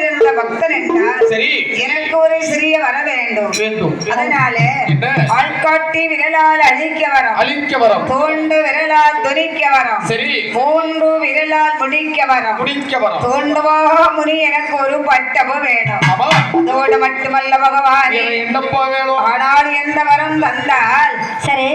இருந்த பக்தன் என்றால் சரி எனக்கு ஒரு சிறிய வர வேண்டும் வேண்டும் அதனால என்ன? ஆள்காட்டி விரலால் அழிக்க வரம் தோண்டு விரலால் துணிக்க வரம் சரி மூன்று விரலால் முடிக்க வரம் தோண்டுவா முனி எனக்கு ஒரு பட்டமும் வேணும் அதோடு மட்டுமல்ல பகவான் என்னப்பா வேணும் ஆனால் எந்த வரம் தந்தால் சரி